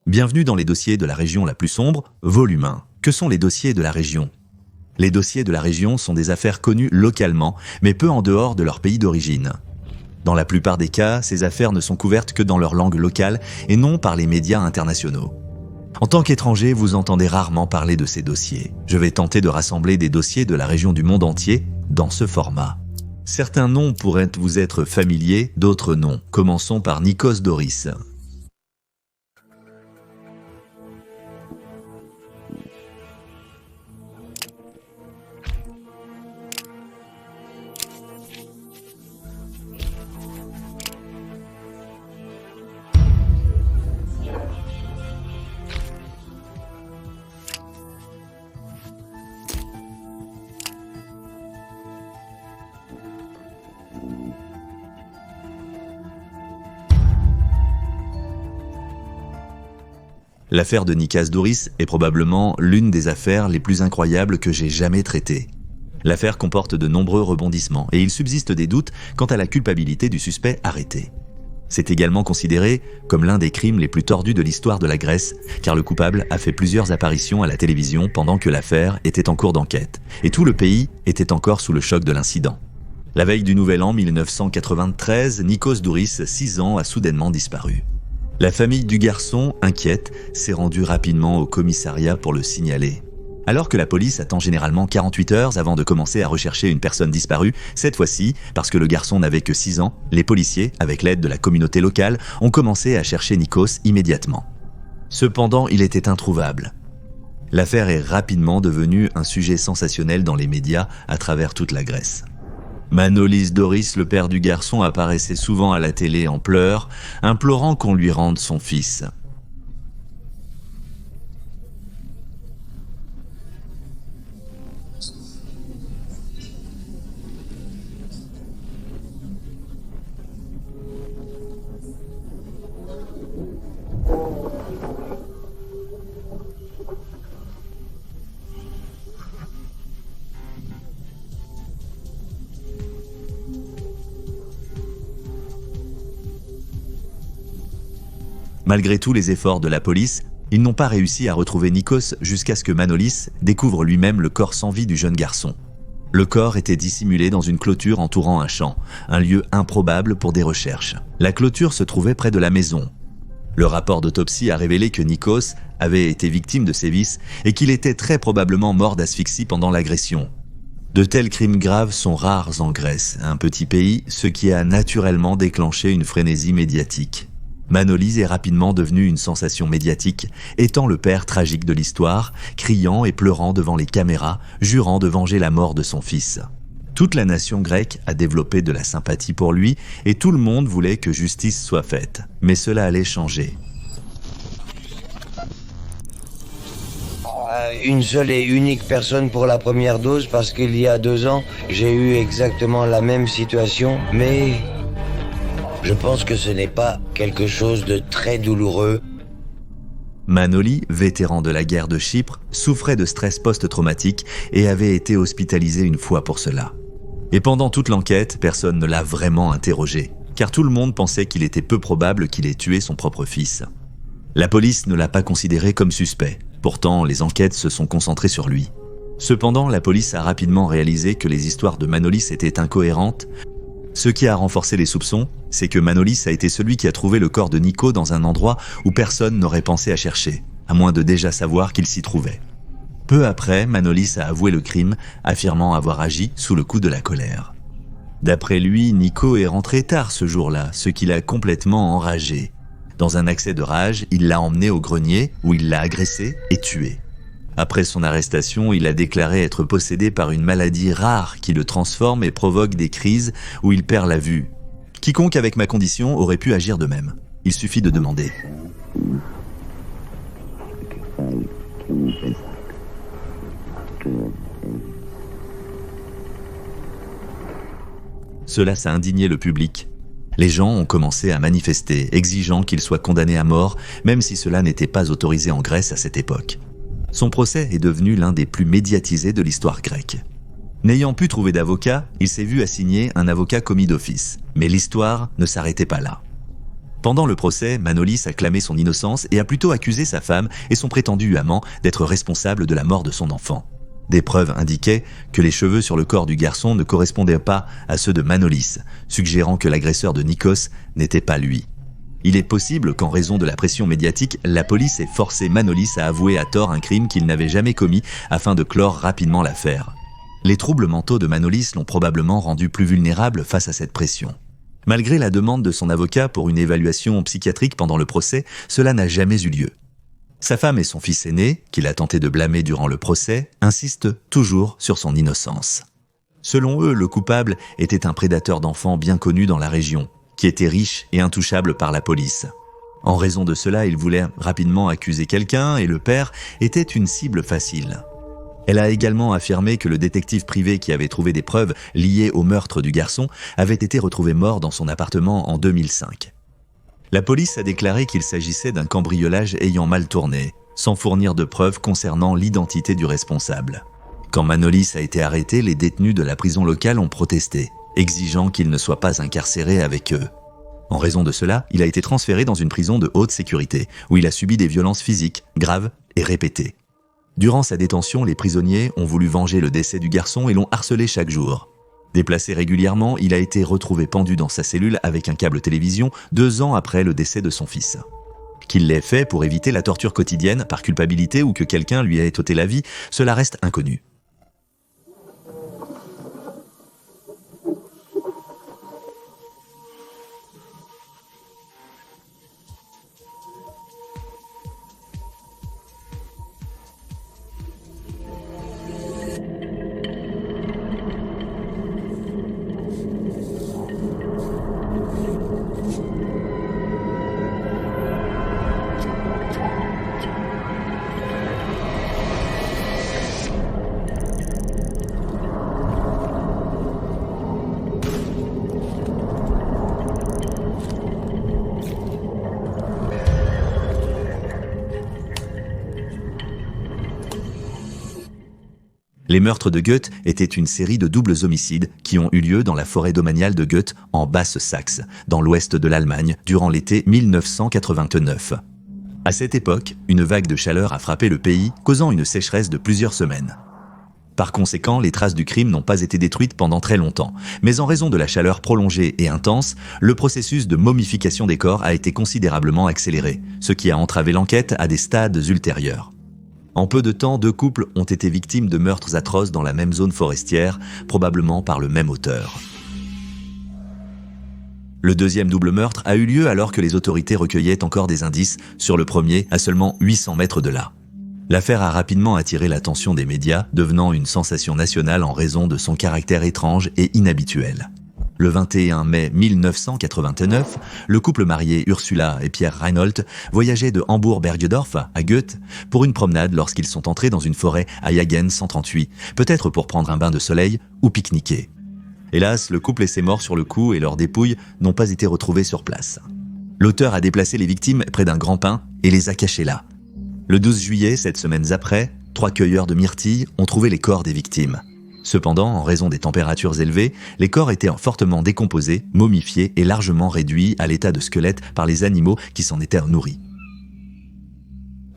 Bienvenue dans les dossiers de la région la plus sombre, volume 1. Que sont les dossiers de la région? Les dossiers de la région sont des affaires connues localement, mais peu en dehors de leur pays d'origine. Dans la plupart des cas, ces affaires ne sont couvertes que dans leur langue locale et non par les médias internationaux. En tant qu'étranger, vous entendez rarement parler de ces dossiers. Je vais tenter de rassembler des dossiers de la région du monde entier dans ce format. Certains noms pourraient vous être familiers, d'autres non. Commençons par Nikos Doris. L'affaire de Nikos Doris est probablement l'une des affaires les plus incroyables que j'ai jamais traitées. L'affaire comporte de nombreux rebondissements et il subsiste des doutes quant à la culpabilité du suspect arrêté. C'est également considéré comme l'un des crimes les plus tordus de l'histoire de la Grèce, car le coupable a fait plusieurs apparitions à la télévision pendant que l'affaire était en cours d'enquête, et tout le pays était encore sous le choc de l'incident. La veille du Nouvel An 1993, Nikos Doris, 6 ans, a soudainement disparu. La famille du garçon, inquiète, s'est rendue rapidement au commissariat pour le signaler. Alors que la police attend généralement 48 heures avant de commencer à rechercher une personne disparue, cette fois-ci, parce que le garçon n'avait que 6 ans, les policiers, avec l'aide de la communauté locale, ont commencé à chercher Nikos immédiatement. Cependant, il était introuvable. L'affaire est rapidement devenue un sujet sensationnel dans les médias à travers toute la Grèce. Manolis Doris, le père du garçon, apparaissait souvent à la télé en pleurs, implorant qu'on lui rende son fils. Malgré tous les efforts de la police, ils n'ont pas réussi à retrouver Nikos jusqu'à ce que Manolis découvre lui-même le corps sans vie du jeune garçon. Le corps était dissimulé dans une clôture entourant un champ, un lieu improbable pour des recherches. La clôture se trouvait près de la maison. Le rapport d'autopsie a révélé que Nikos avait été victime de sévices et qu'il était très probablement mort d'asphyxie pendant l'agression. De tels crimes graves sont rares en Grèce, un petit pays, ce qui a naturellement déclenché une frénésie médiatique. Manolis est rapidement devenu une sensation médiatique, étant le père tragique de l'histoire, criant et pleurant devant les caméras, jurant de venger la mort de son fils. Toute la nation grecque a développé de la sympathie pour lui et tout le monde voulait que justice soit faite. Mais cela allait changer. Une seule et unique personne pour la première dose parce qu'il y a 2 ans, j'ai eu exactement la même situation, mais je pense que ce n'est pas quelque chose de très douloureux. Manolis, vétéran de la guerre de Chypre, souffrait de stress post-traumatique et avait été hospitalisé une fois pour cela. Et pendant toute l'enquête, personne ne l'a vraiment interrogé, car tout le monde pensait qu'il était peu probable qu'il ait tué son propre fils. La police ne l'a pas considéré comme suspect, pourtant les enquêtes se sont concentrées sur lui. Cependant, la police a rapidement réalisé que les histoires de Manolis étaient incohérentes. Ce qui a renforcé les soupçons, c'est que Manolis a été celui qui a trouvé le corps de Nico dans un endroit où personne n'aurait pensé à chercher, à moins de déjà savoir qu'il s'y trouvait. Peu après, Manolis a avoué le crime, affirmant avoir agi sous le coup de la colère. D'après lui, Nico est rentré tard ce jour-là, ce qui l'a complètement enragé. Dans un accès de rage, il l'a emmené au grenier où il l'a agressé et tué. Après son arrestation, il a déclaré être possédé par une maladie rare qui le transforme et provoque des crises où il perd la vue. Quiconque avec ma condition aurait pu agir de même. Il suffit de demander. Cela a indigné le public. Les gens ont commencé à manifester, exigeant qu'il soit condamné à mort, même si cela n'était pas autorisé en Grèce à cette époque. Son procès est devenu l'un des plus médiatisés de l'histoire grecque. N'ayant pu trouver d'avocat, il s'est vu assigner un avocat commis d'office. Mais l'histoire ne s'arrêtait pas là. Pendant le procès, Manolis a clamé son innocence et a plutôt accusé sa femme et son prétendu amant d'être responsables de la mort de son enfant. Des preuves indiquaient que les cheveux sur le corps du garçon ne correspondaient pas à ceux de Manolis, suggérant que l'agresseur de Nikos n'était pas lui. Il est possible qu'en raison de la pression médiatique, la police ait forcé Manolis à avouer à tort un crime qu'il n'avait jamais commis afin de clore rapidement l'affaire. Les troubles mentaux de Manolis l'ont probablement rendu plus vulnérable face à cette pression. Malgré la demande de son avocat pour une évaluation psychiatrique pendant le procès, cela n'a jamais eu lieu. Sa femme et son fils aîné, qu'il a tenté de blâmer durant le procès, insistent toujours sur son innocence. Selon eux, le coupable était un prédateur d'enfants bien connu dans la région, qui était riche et intouchable par la police. En raison de cela, il voulait rapidement accuser quelqu'un et le père était une cible facile. Elle a également affirmé que le détective privé qui avait trouvé des preuves liées au meurtre du garçon avait été retrouvé mort dans son appartement en 2005. La police a déclaré qu'il s'agissait d'un cambriolage ayant mal tourné, sans fournir de preuves concernant l'identité du responsable. Quand Manolis a été arrêté, les détenus de la prison locale ont protesté, exigeant qu'il ne soit pas incarcéré avec eux. En raison de cela, il a été transféré dans une prison de haute sécurité, où il a subi des violences physiques graves et répétées. Durant sa détention, les prisonniers ont voulu venger le décès du garçon et l'ont harcelé chaque jour. Déplacé régulièrement, il a été retrouvé pendu dans sa cellule avec un câble télévision 2 ans après le décès de son fils. Qu'il l'ait fait pour éviter la torture quotidienne par culpabilité ou que quelqu'un lui ait ôté la vie, cela reste inconnu. Les meurtres de Goethe étaient une série de doubles homicides qui ont eu lieu dans la forêt domaniale de Goethe en Basse-Saxe, dans l'ouest de l'Allemagne, durant l'été 1989. À cette époque, une vague de chaleur a frappé le pays, causant une sécheresse de plusieurs semaines. Par conséquent, les traces du crime n'ont pas été détruites pendant très longtemps, mais en raison de la chaleur prolongée et intense, le processus de momification des corps a été considérablement accéléré, ce qui a entravé l'enquête à des stades ultérieurs. En peu de temps, 2 couples ont été victimes de meurtres atroces dans la même zone forestière, probablement par le même auteur. Le deuxième double meurtre a eu lieu alors que les autorités recueillaient encore des indices sur le premier à seulement 800 mètres de là. L'affaire a rapidement attiré l'attention des médias, devenant une sensation nationale en raison de son caractère étrange et inhabituel. Le 21 mai 1989, le couple marié Ursula et Pierre Reinhold voyageait de Hambourg-Bergedorf à Goethe pour une promenade lorsqu'ils sont entrés dans une forêt à Jagen 138, peut-être pour prendre un bain de soleil ou pique-niquer. Hélas, le couple est mort sur le coup et leurs dépouilles n'ont pas été retrouvées sur place. L'auteur a déplacé les victimes près d'un grand pin et les a cachées là. Le 12 juillet, 7 semaines après, 3 cueilleurs de myrtilles ont trouvé les corps des victimes. Cependant, en raison des températures élevées, les corps étaient fortement décomposés, momifiés et largement réduits à l'état de squelette par les animaux qui s'en étaient nourris.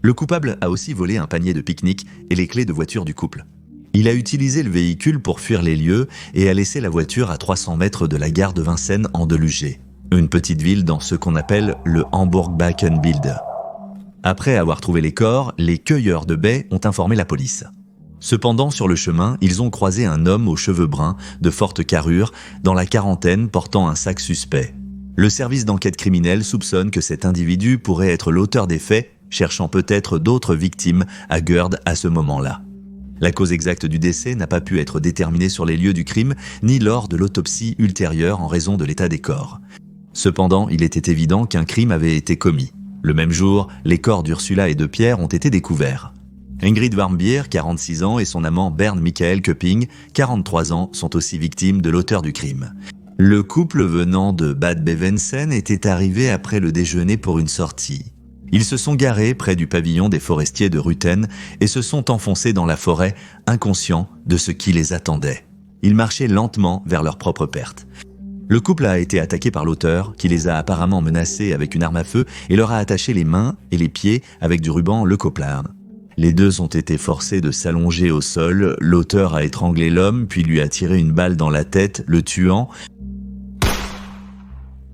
Le coupable a aussi volé un panier de pique-nique et les clés de voiture du couple. Il a utilisé le véhicule pour fuir les lieux et a laissé la voiture à 300 mètres de la gare de Vincennes en Delugé, une petite ville dans ce qu'on appelle le Hamburg-Backenbild. Après avoir trouvé les corps, les cueilleurs de baies ont informé la police. Cependant, sur le chemin, ils ont croisé un homme aux cheveux bruns, de forte carrure, dans la quarantaine portant un sac suspect. Le service d'enquête criminelle soupçonne que cet individu pourrait être l'auteur des faits, cherchant peut-être d'autres victimes à Görde à ce moment-là. La cause exacte du décès n'a pas pu être déterminée sur les lieux du crime, ni lors de l'autopsie ultérieure en raison de l'état des corps. Cependant, il était évident qu'un crime avait été commis. Le même jour, les corps d'Ursula et de Pierre ont été découverts. Ingrid Warmbier, 46 ans, et son amant Bernd Michael Köpping, 43 ans, sont aussi victimes de l'auteur du crime. Le couple venant de Bad Bevensen était arrivé après le déjeuner pour une sortie. Ils se sont garés près du pavillon des forestiers de Rutten et se sont enfoncés dans la forêt, inconscients de ce qui les attendait. Ils marchaient lentement vers leur propre perte. Le couple a été attaqué par l'auteur, qui les a apparemment menacés avec une arme à feu et leur a attaché les mains et les pieds avec du ruban Leukoplin. Les deux ont été forcés de s'allonger au sol, l'auteur a étranglé l'homme puis lui a tiré une balle dans la tête, le tuant.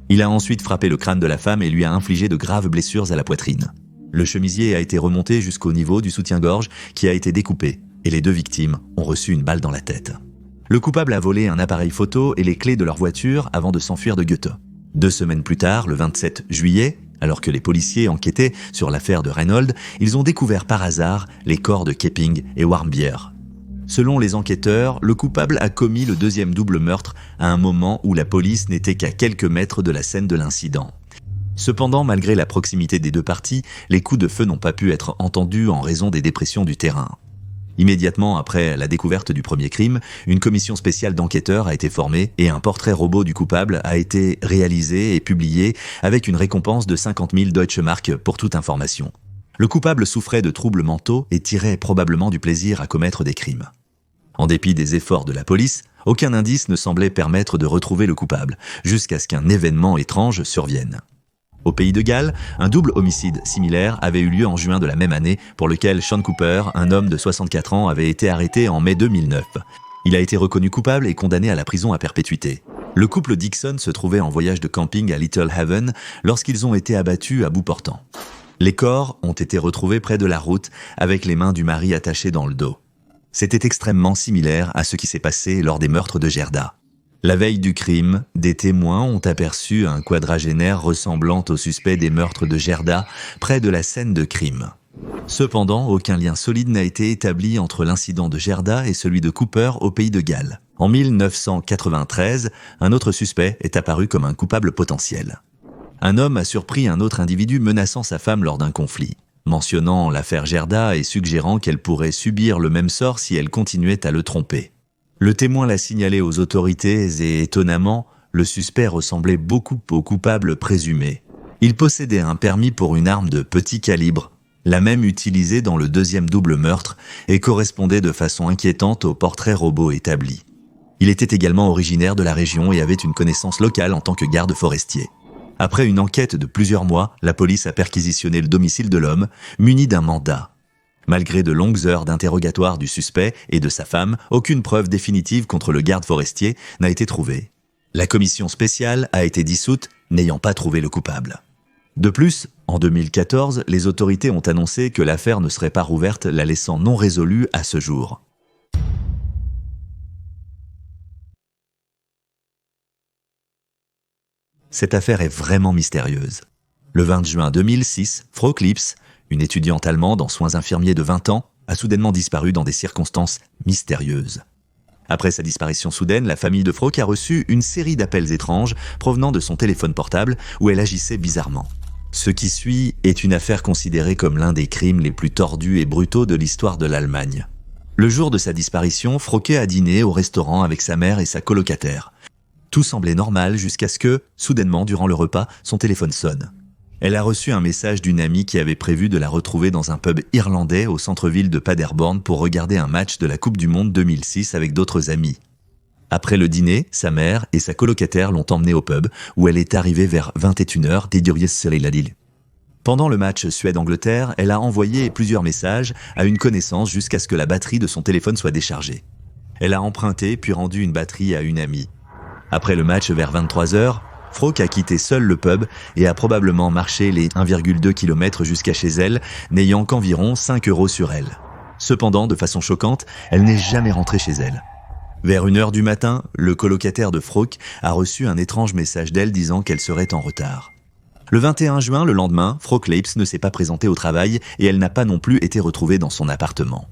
Il a ensuite frappé le crâne de la femme et lui a infligé de graves blessures à la poitrine. Le chemisier a été remonté jusqu'au niveau du soutien-gorge qui a été découpé et les deux victimes ont reçu une balle dans la tête. Le coupable a volé un appareil photo et les clés de leur voiture avant de s'enfuir de Goethe. 2 semaines plus tard, le 27 juillet, alors que les policiers enquêtaient sur l'affaire de Reynolds, ils ont découvert par hasard les corps de Kepping et Warmbier. Selon les enquêteurs, le coupable a commis le deuxième double meurtre à un moment où la police n'était qu'à quelques mètres de la scène de l'incident. Cependant, malgré la proximité des deux parties, les coups de feu n'ont pas pu être entendus en raison des dépressions du terrain. Immédiatement après la découverte du premier crime, une commission spéciale d'enquêteurs a été formée et un portrait robot du coupable a été réalisé et publié avec une récompense de 50 000 Deutsche Mark pour toute information. Le coupable souffrait de troubles mentaux et tirait probablement du plaisir à commettre des crimes. En dépit des efforts de la police, aucun indice ne semblait permettre de retrouver le coupable, jusqu'à ce qu'un événement étrange survienne. Au pays de Galles, un double homicide similaire avait eu lieu en juin de la même année, pour lequel Sean Cooper, un homme de 64 ans, avait été arrêté en mai 2009. Il a été reconnu coupable et condamné à la prison à perpétuité. Le couple Dixon se trouvait en voyage de camping à Little Haven lorsqu'ils ont été abattus à bout portant. Les corps ont été retrouvés près de la route, avec les mains du mari attachées dans le dos. C'était extrêmement similaire à ce qui s'est passé lors des meurtres de Gerda. La veille du crime, des témoins ont aperçu un quadragénaire ressemblant au suspect des meurtres de Gerda près de la scène de crime. Cependant, aucun lien solide n'a été établi entre l'incident de Gerda et celui de Cooper au pays de Galles. En 1993, un autre suspect est apparu comme un coupable potentiel. Un homme a surpris un autre individu menaçant sa femme lors d'un conflit, mentionnant l'affaire Gerda et suggérant qu'elle pourrait subir le même sort si elle continuait à le tromper. Le témoin l'a signalé aux autorités et, étonnamment, le suspect ressemblait beaucoup au coupable présumé. Il possédait un permis pour une arme de petit calibre, la même utilisée dans le deuxième double meurtre, et correspondait de façon inquiétante au portrait robot établi. Il était également originaire de la région et avait une connaissance locale en tant que garde forestier. Après une enquête de plusieurs mois, la police a perquisitionné le domicile de l'homme, muni d'un mandat. Malgré de longues heures d'interrogatoire du suspect et de sa femme, aucune preuve définitive contre le garde forestier n'a été trouvée. La commission spéciale a été dissoute, n'ayant pas trouvé le coupable. De plus, en 2014, les autorités ont annoncé que l'affaire ne serait pas rouverte, la laissant non résolue à ce jour. Cette affaire est vraiment mystérieuse. Le 20 juin 2006, Frau Klips, une étudiante allemande en soins infirmiers de 20 ans, a soudainement disparu dans des circonstances mystérieuses. Après sa disparition soudaine, la famille de Frau a reçu une série d'appels étranges provenant de son téléphone portable où elle agissait bizarrement. Ce qui suit est une affaire considérée comme l'un des crimes les plus tordus et brutaux de l'histoire de l'Allemagne. Le jour de sa disparition, Frauke a dîné au restaurant avec sa mère et sa colocataire. Tout semblait normal jusqu'à ce que, soudainement, durant le repas, son téléphone sonne. Elle a reçu un message d'une amie qui avait prévu de la retrouver dans un pub irlandais au centre-ville de Paderborn pour regarder un match de la Coupe du Monde 2006 avec d'autres amis. Après le dîner, sa mère et sa colocataire l'ont emmenée au pub, où elle est arrivée vers 21h d'Idurius-Serilladil. Pendant le match Suède-Angleterre, elle a envoyé plusieurs messages à une connaissance jusqu'à ce que la batterie de son téléphone soit déchargée. Elle a emprunté puis rendu une batterie à une amie. Après le match vers 23h, Frauke a quitté seule le pub et a probablement marché les 1,2 km jusqu'à chez elle, n'ayant qu'environ 5 € sur elle. Cependant, de façon choquante, elle n'est jamais rentrée chez elle. Vers 1h du matin, le colocataire de Frauke a reçu un étrange message d'elle disant qu'elle serait en retard. Le 21 juin, le lendemain, Frau Klips ne s'est pas présentée au travail et elle n'a pas non plus été retrouvée dans son appartement.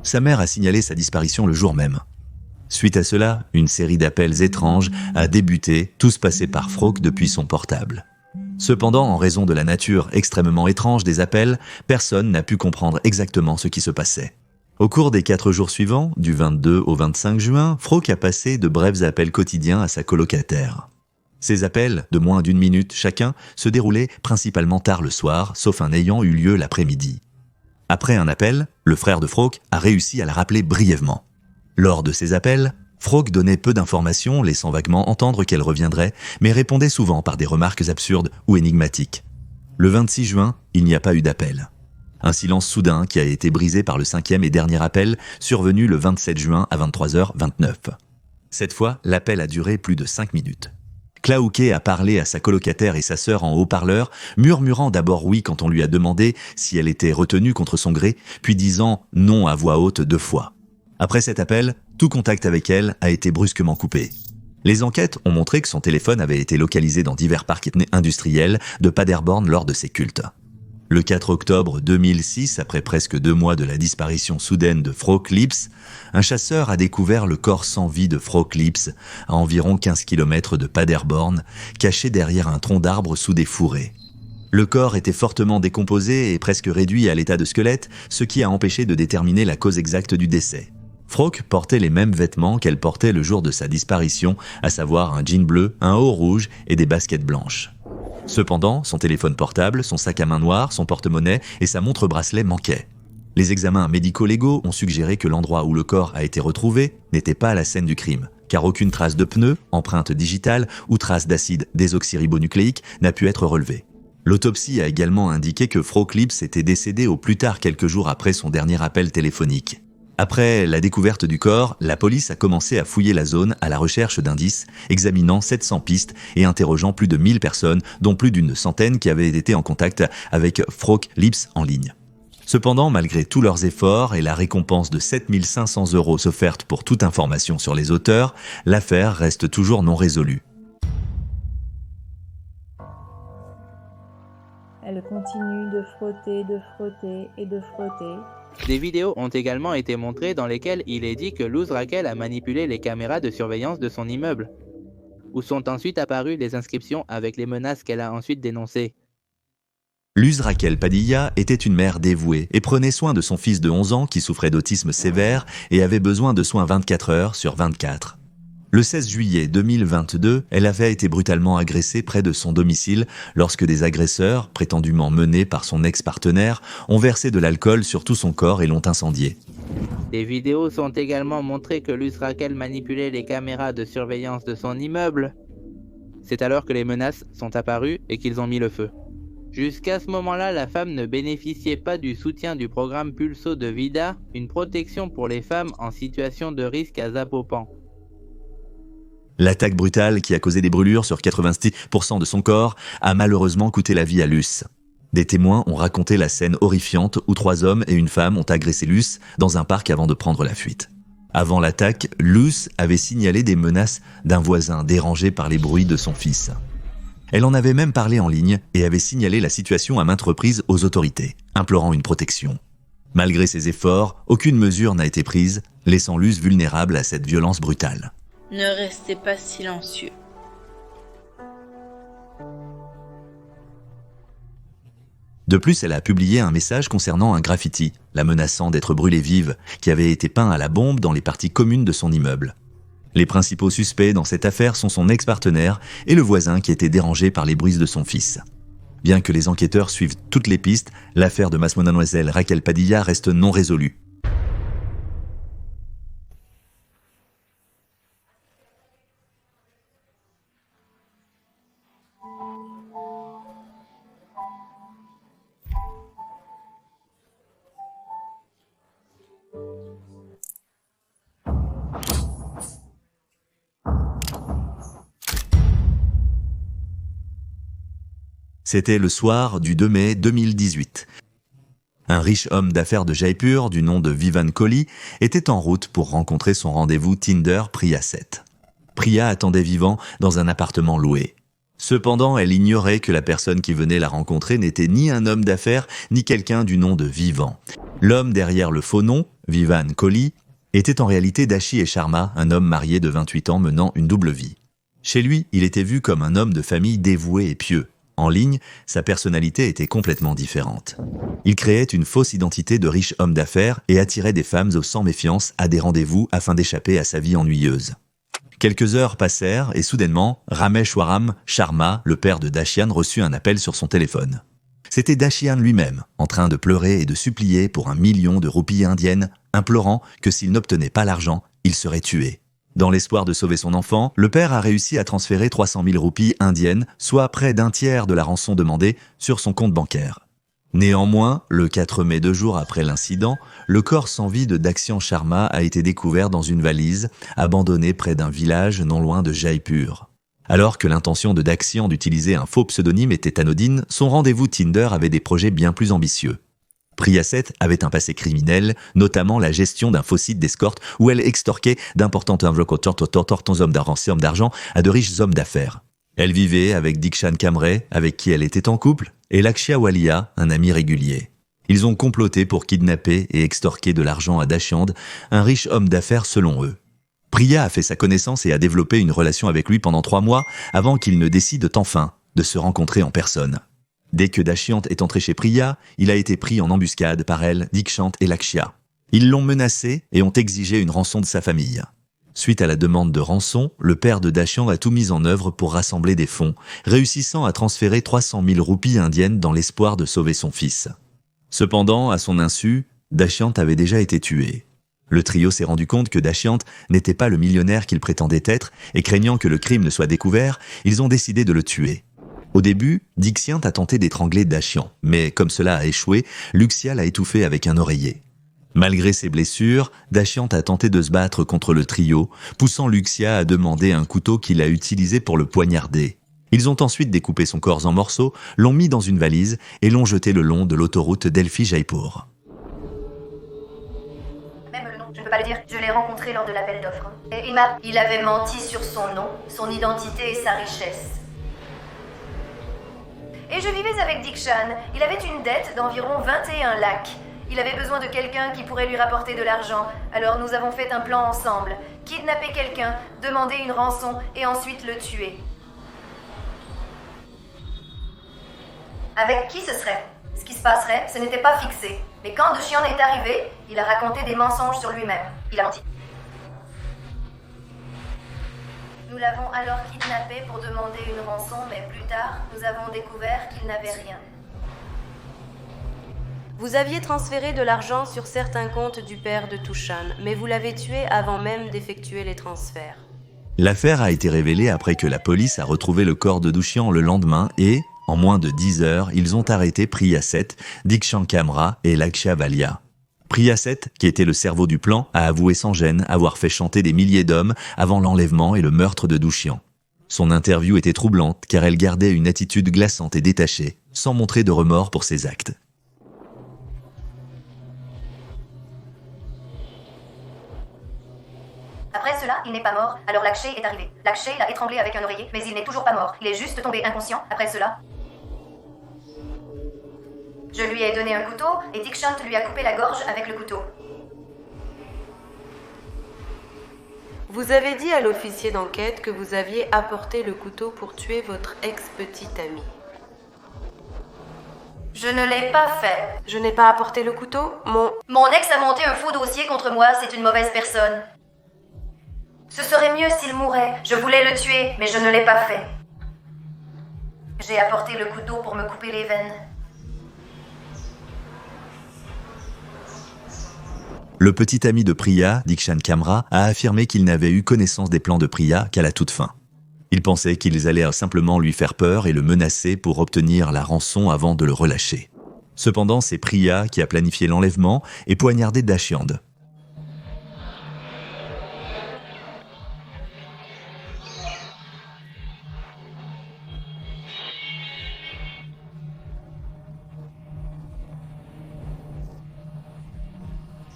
Sa mère a signalé sa disparition le jour même. Suite à cela, une série d'appels étranges a débuté, tous passés par Frauke depuis son portable. Cependant, en raison de la nature extrêmement étrange des appels, personne n'a pu comprendre exactement ce qui se passait. Au cours des 4 jours suivants, du 22 au 25 juin, Frauke a passé de brefs appels quotidiens à sa colocataire. Ces appels, de moins d'1 minute chacun, se déroulaient principalement tard le soir, sauf un ayant eu lieu l'après-midi. Après un appel, le frère de Frauke a réussi à la rappeler brièvement. Lors de ces appels, Frog donnait peu d'informations, laissant vaguement entendre qu'elle reviendrait, mais répondait souvent par des remarques absurdes ou énigmatiques. Le 26 juin, il n'y a pas eu d'appel. Un silence soudain qui a été brisé par le 5e et dernier appel, survenu le 27 juin à 23h29. Cette fois, l'appel a duré plus de 5 minutes. Klaouké a parlé à sa colocataire et sa sœur en haut-parleur, murmurant d'abord oui quand on lui a demandé si elle était retenue contre son gré, puis disant non à voix haute 2 fois. Après cet appel, tout contact avec elle a été brusquement coupé. Les enquêtes ont montré que son téléphone avait été localisé dans divers parcs industriels de Paderborn lors de ses cultes. Le 4 octobre 2006, après presque 2 mois de la disparition soudaine de Frog Lips, un chasseur a découvert le corps sans vie de Frog Lips à environ 15 km de Paderborn, caché derrière un tronc d'arbre sous des fourrés. Le corps était fortement décomposé et presque réduit à l'état de squelette, ce qui a empêché de déterminer la cause exacte du décès. Frog portait les mêmes vêtements qu'elle portait le jour de sa disparition, à savoir un jean bleu, un haut rouge et des baskets blanches. Cependant, son téléphone portable, son sac à main noir, son porte-monnaie et sa montre-bracelet manquaient. Les examens médico-légaux ont suggéré que l'endroit où le corps a été retrouvé n'était pas la scène du crime, car aucune trace de pneu, empreinte digitale ou trace d'acide désoxyribonucléique n'a pu être relevée. L'autopsie a également indiqué que Frog Lips était décédé au plus tard quelques jours après son dernier appel téléphonique. Après la découverte du corps, la police a commencé à fouiller la zone à la recherche d'indices, examinant 700 pistes et interrogeant plus de 1000 personnes, dont plus d'une centaine qui avaient été en contact avec Frog Lips en ligne. Cependant, malgré tous leurs efforts et la récompense de 7 500 € offerte pour toute information sur les auteurs, l'affaire reste toujours non résolue. Elle continue de frotter et de frotter. Des vidéos ont également été montrées dans lesquelles il est dit que Luz Raquel a manipulé les caméras de surveillance de son immeuble, où sont ensuite apparues les inscriptions avec les menaces qu'elle a ensuite dénoncées. Luz Raquel Padilla était une mère dévouée et prenait soin de son fils de 11 ans qui souffrait d'autisme sévère et avait besoin de soins 24 heures sur 24. Le 16 juillet 2022, elle avait été brutalement agressée près de son domicile lorsque des agresseurs, prétendument menés par son ex-partenaire, ont versé de l'alcool sur tout son corps et l'ont incendié. Des vidéos sont également montrées que Luz Raquel manipulait les caméras de surveillance de son immeuble. C'est alors que les menaces sont apparues et qu'ils ont mis le feu. Jusqu'à ce moment-là, la femme ne bénéficiait pas du soutien du programme Pulso de Vida, une protection pour les femmes en situation de risque à Zapopan. L'attaque brutale qui a causé des brûlures sur 86% de son corps a malheureusement coûté la vie à Luz. Des témoins ont raconté la scène horrifiante où 3 hommes et une femme ont agressé Luz dans un parc avant de prendre la fuite. Avant l'attaque, Luz avait signalé des menaces d'un voisin dérangé par les bruits de son fils. Elle en avait même parlé en ligne et avait signalé la situation à maintes reprises aux autorités, implorant une protection. Malgré ses efforts, aucune mesure n'a été prise, laissant Luz vulnérable à cette violence brutale. Ne restez pas silencieux. De plus, elle a publié un message concernant un graffiti, la menaçant d'être brûlée vive, qui avait été peint à la bombe dans les parties communes de son immeuble. Les principaux suspects dans cette affaire sont son ex-partenaire et le voisin qui était dérangé par les bruits de son fils. Bien que les enquêteurs suivent toutes les pistes, l'affaire de Mademoiselle Raquel Padilla reste non résolue. C'était le soir du 2 mai 2018. Un riche homme d'affaires de Jaipur, du nom de Vivan Kohli, était en route pour rencontrer son rendez-vous Tinder Priya 7. Priya attendait Vivan dans un appartement loué. Cependant, elle ignorait que la personne qui venait la rencontrer n'était ni un homme d'affaires, ni quelqu'un du nom de Vivan. L'homme derrière le faux nom, Vivan Kohli, était en réalité Dashi et Sharma, un homme marié de 28 ans menant une double vie. Chez lui, il était vu comme un homme de famille dévoué et pieux. En ligne, sa personnalité était complètement différente. Il créait une fausse identité de riche homme d'affaires et attirait des femmes sans méfiance à des rendez-vous afin d'échapper à sa vie ennuyeuse. Quelques heures passèrent et soudainement, Rameshwaram Sharma, le père de Dashian, reçut un appel sur son téléphone. C'était Dashian lui-même, en train de pleurer et de supplier pour 1 million de roupies indiennes, implorant que s'il n'obtenait pas l'argent, il serait tué. Dans l'espoir de sauver son enfant, le père a réussi à transférer 300 000 roupies indiennes, soit près d'un tiers de la rançon demandée, sur son compte bancaire. Néanmoins, le 4 mai, 2 jours après l'incident, le corps sans vie de Dakshan Sharma a été découvert dans une valise, abandonnée près d'un village non loin de Jaipur. Alors que l'intention de Dakshan d'utiliser un faux pseudonyme était anodine, son rendez-vous Tinder avait des projets bien plus ambitieux. Priya Seth avait un passé criminel, notamment la gestion d'un faux site d'escorte où elle extorquait d'importantes hommes d'argent à de riches hommes d'affaires. Elle vivait avec Dikshan Kamre, avec qui elle était en couple, et Lakshya Walia, un ami régulier. Ils ont comploté pour kidnapper et extorquer de l'argent à Dashiand, un riche homme d'affaires selon eux. Priya a fait sa connaissance et a développé une relation avec lui pendant 3 mois avant qu'ils ne décident enfin de se rencontrer en personne. Dès que Dashiant est entré chez Priya, il a été pris en embuscade par elle, Dikshant et Lakshya. Ils l'ont menacé et ont exigé une rançon de sa famille. Suite à la demande de rançon, le père de Dashiant a tout mis en œuvre pour rassembler des fonds, réussissant à transférer 300 000 roupies indiennes dans l'espoir de sauver son fils. Cependant, à son insu, Dashiant avait déjà été tué. Le trio s'est rendu compte que Dashiant n'était pas le millionnaire qu'il prétendait être et craignant que le crime ne soit découvert, ils ont décidé de le tuer. Au début, Dikshiant a tenté d'étrangler Dashiant, mais comme cela a échoué, Luxia l'a étouffé avec un oreiller. Malgré ses blessures, Dashiant a tenté de se battre contre le trio, poussant Luxia à demander un couteau qu'il a utilisé pour le poignarder. Ils ont ensuite découpé son corps en morceaux, l'ont mis dans une valise et l'ont jeté le long de l'autoroute Delphi-Jaipur. Même le nom, je ne peux pas le dire, je l'ai rencontré lors de l'appel d'offres. Et il avait menti sur son nom, son identité et sa richesse. Et je vivais avec Dikshan. Il avait une dette d'environ 21 lakhs. Il avait besoin de quelqu'un qui pourrait lui rapporter de l'argent. Alors nous avons fait un plan ensemble. Kidnapper quelqu'un, demander une rançon et ensuite le tuer. Avec qui ce serait? Ce qui se passerait, ce n'était pas fixé. Mais quand Dashiant est arrivé, il a raconté des mensonges sur lui-même. Il a menti. Nous l'avons alors kidnappé pour demander une rançon, mais plus tard, nous avons découvert qu'il n'avait rien. Vous aviez transféré de l'argent sur certains comptes du père de Tushan, mais vous l'avez tué avant même d'effectuer les transferts. L'affaire a été révélée après que la police a retrouvé le corps de Dashiant le lendemain et, en moins de 10 heures, ils ont arrêté Priya Seth, Dikshan Kamra et Lakshya Walia. Priya Seth, qui était le cerveau du plan, a avoué sans gêne avoir fait chanter des milliers d'hommes avant l'enlèvement et le meurtre de Dashiant. Son interview était troublante car elle gardait une attitude glaçante et détachée, sans montrer de remords pour ses actes. Après cela, il n'est pas mort, alors Lakshay est arrivé. Lakshay l'a étranglé avec un oreiller, mais il n'est toujours pas mort. Il est juste tombé inconscient après cela. Je lui ai donné un couteau et Dikshant lui a coupé la gorge avec le couteau. Vous avez dit à l'officier d'enquête que vous aviez apporté le couteau pour tuer votre ex-petite amie. Je ne l'ai pas fait. Je n'ai pas apporté le couteau, Mon ex a monté un faux dossier contre moi, c'est une mauvaise personne. Ce serait mieux s'il mourait. Je voulais le tuer, mais je ne l'ai pas fait. J'ai apporté le couteau pour me couper les veines. Le petit ami de Priya, Dikshan Kamra, a affirmé qu'il n'avait eu connaissance des plans de Priya qu'à la toute fin. Il pensait qu'ils allaient simplement lui faire peur et le menacer pour obtenir la rançon avant de le relâcher. Cependant, c'est Priya qui a planifié l'enlèvement et poignardé Dashiand.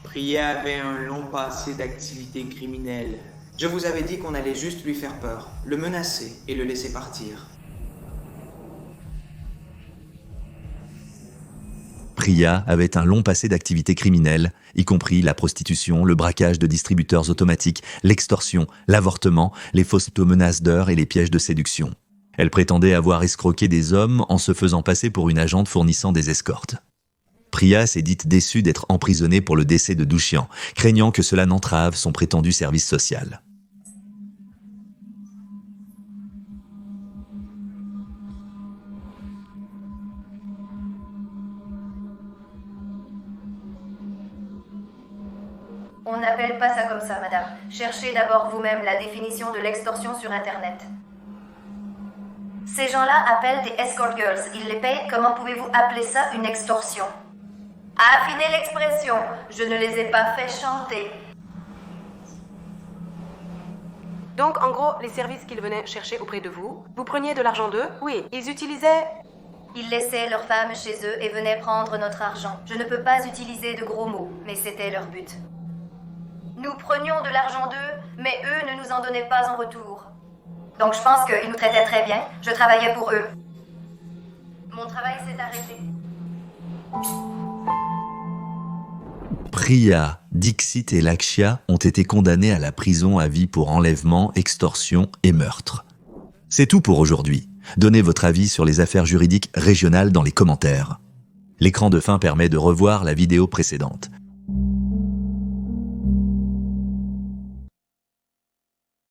Priya avait un long passé d'activité criminelle. Je vous avais dit qu'on allait juste lui faire peur, le menacer et le laisser partir. Priya avait un long passé d'activité criminelle, y compris la prostitution, le braquage de distributeurs automatiques, l'extorsion, l'avortement, les fausses menaces d'heures et les pièges de séduction. Elle prétendait avoir escroqué des hommes en se faisant passer pour une agente fournissant des escortes. Priya s'est dite déçue d'être emprisonnée pour le décès de Dashiant, craignant que cela n'entrave son prétendu service social. On n'appelle pas ça comme ça, madame. Cherchez d'abord vous-même la définition de l'extorsion sur Internet. Ces gens-là appellent des escort girls. Ils les payent. Comment pouvez-vous appeler ça une extorsion? Affinez l'expression. Je ne les ai pas fait chanter. Donc, en gros, les services qu'ils venaient chercher auprès de vous, vous preniez de l'argent d'eux? Oui, ils utilisaient... Ils laissaient leurs femmes chez eux et venaient prendre notre argent. Je ne peux pas utiliser de gros mots, mais c'était leur but. Nous prenions de l'argent d'eux, mais eux ne nous en donnaient pas en retour. Donc je pense qu'ils nous traitaient très bien. Je travaillais pour eux. Mon travail s'est arrêté. Priya, Dixit et Lakshya ont été condamnés à la prison à vie pour enlèvement, extorsion et meurtre. C'est tout pour aujourd'hui. Donnez votre avis sur les affaires juridiques régionales dans les commentaires. L'écran de fin permet de revoir la vidéo précédente.